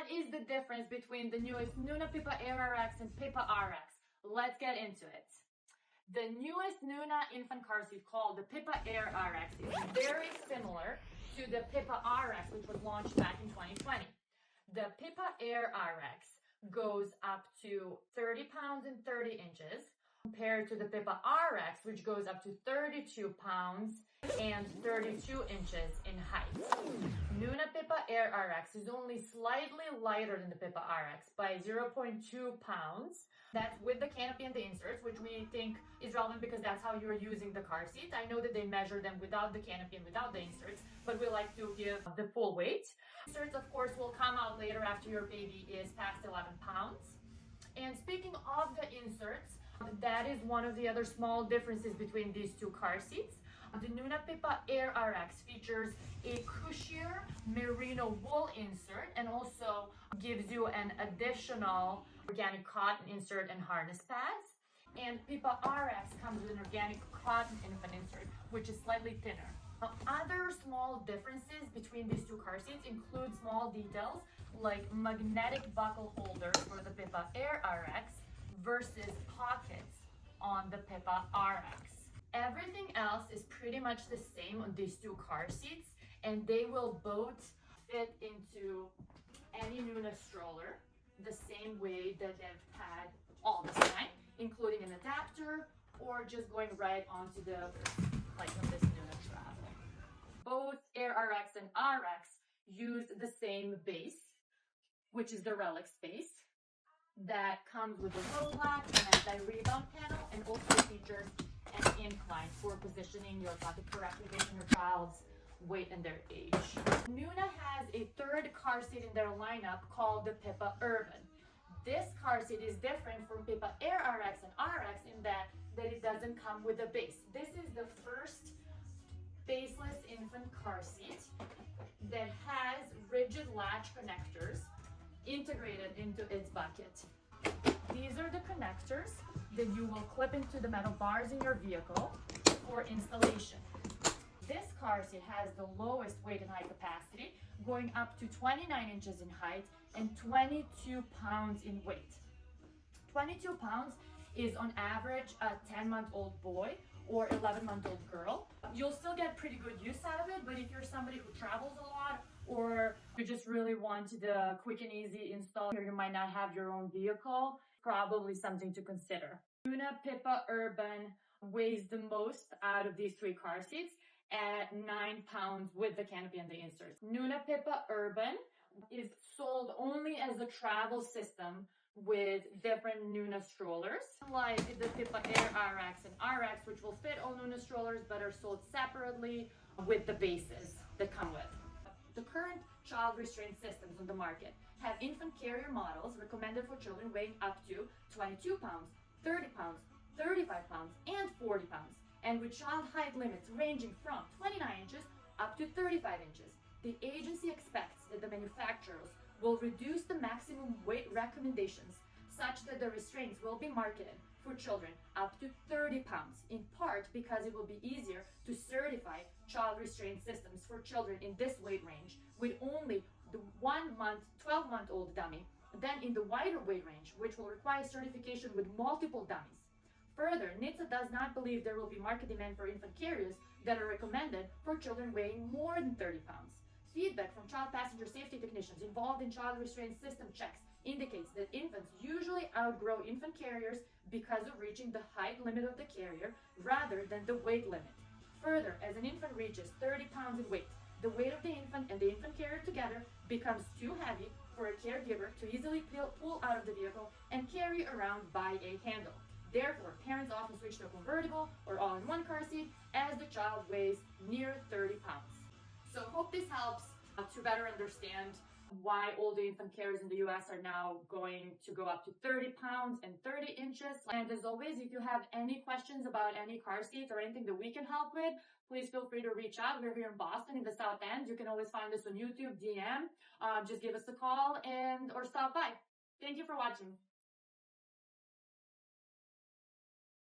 what is the difference between the newest Nuna Pipa Aire Rx and Pipa Rx? Let's get into it. The newest Nuna infant car seat called the Pipa Aire Rx is very similar to the Pipa Rx, which was launched back in 2020. The Pipa Aire Rx goes up to 30 pounds and 30 inches compared to the Pipa Rx, which goes up to 32 pounds and 32 inches in height. Nuna Pipa Aire Rx is only slightly lighter than the Pipa Rx by 0.2 pounds. That's with the canopy and the inserts, which we think is relevant because that's how you're using the car seat. I know that they measure them without the canopy and without the inserts, but we like to give the full weight. Inserts, of course, will come out later after your baby is past 11 pounds. And speaking of the inserts, that is one of the other small differences between these two car seats. The Nuna Pipa Aire Rx features a cushier merino wool insert and also gives you an additional organic cotton insert and harness pads. And Pipa Rx comes with an organic cotton infant insert, which is slightly thinner. Other small differences between these two car seats include small details like magnetic buckle holders for the Pipa Aire Rx versus pockets on the Pipa Rx. Everything else is pretty much the same on these two car seats, and they will both fit into any Nuna stroller the same way that they've had all the time, including an adapter or just going right onto the like on this Nuna travel. Both Aire Rx and Rx use the same base, which is the relic space that comes with a low latch and anti-rebound panel, and also features an incline for positioning your pocket correctly based on your child's weight and their age. Nuna has a third car seat in their lineup called the Pipa Urbn. This car seat is different from Pipa Aire Rx and Rx in that it doesn't come with a base. This is the first baseless infant car seat that has rigid latch connectors integrated into its bucket. These are the connectors that you will clip into the metal bars in your vehicle for installation. This car seat has the lowest weight and height capacity, going up to 29 inches in height and 22 pounds in weight. 22 pounds is on average a 10-month-old boy or 11-month-old girl. You'll still get pretty good use out of it, but if you're somebody who travels a lot or you just really want the quick and easy install, or you might not have your own vehicle, probably something to consider. Nuna Pipa Urbn weighs the most out of these three car seats at 9 pounds with the canopy and the inserts. Nuna Pipa Urbn is sold only as a travel system with different Nuna strollers, like the Pipa Aire Rx and Rx, which will fit all Nuna strollers but are sold separately with the bases that come with. The current child restraint systems on the market have infant carrier models recommended for children weighing up to 22 pounds, 30 pounds, 35 pounds, and 40 pounds, and with child height limits ranging from 29 inches up to 35 inches. The agency expects that the manufacturers will reduce the maximum weight recommendations such that the restraints will be marketed for children up to 30 pounds, in part because it will be easier to certify child restraint systems for children in this weight range with only the 12-month-old dummy than in the wider weight range, which will require certification with multiple dummies. Further, NHTSA does not believe there will be market demand for infant carriers that are recommended for children weighing more than 30 pounds. Feedback from child passenger safety technicians involved in child restraint system checks indicates that infants usually outgrow infant carriers because of reaching the height limit of the carrier rather than the weight limit. Further, as an infant reaches 30 pounds in weight, the weight of the infant and the infant carrier together becomes too heavy for a caregiver to easily pull out of the vehicle and carry around by a handle. Therefore, parents often switch to a convertible or all-in-one car seat as the child weighs near 30 pounds. So hope this helps to better understand why all the infant carriers in the US are now going to go up to 30 pounds and 30 inches. And as always, if you have any questions about any car seats or anything that we can help with, please feel free to reach out. We're here in Boston in the South End. You can always find us on YouTube, DM. Just give us a call or stop by. Thank you for watching.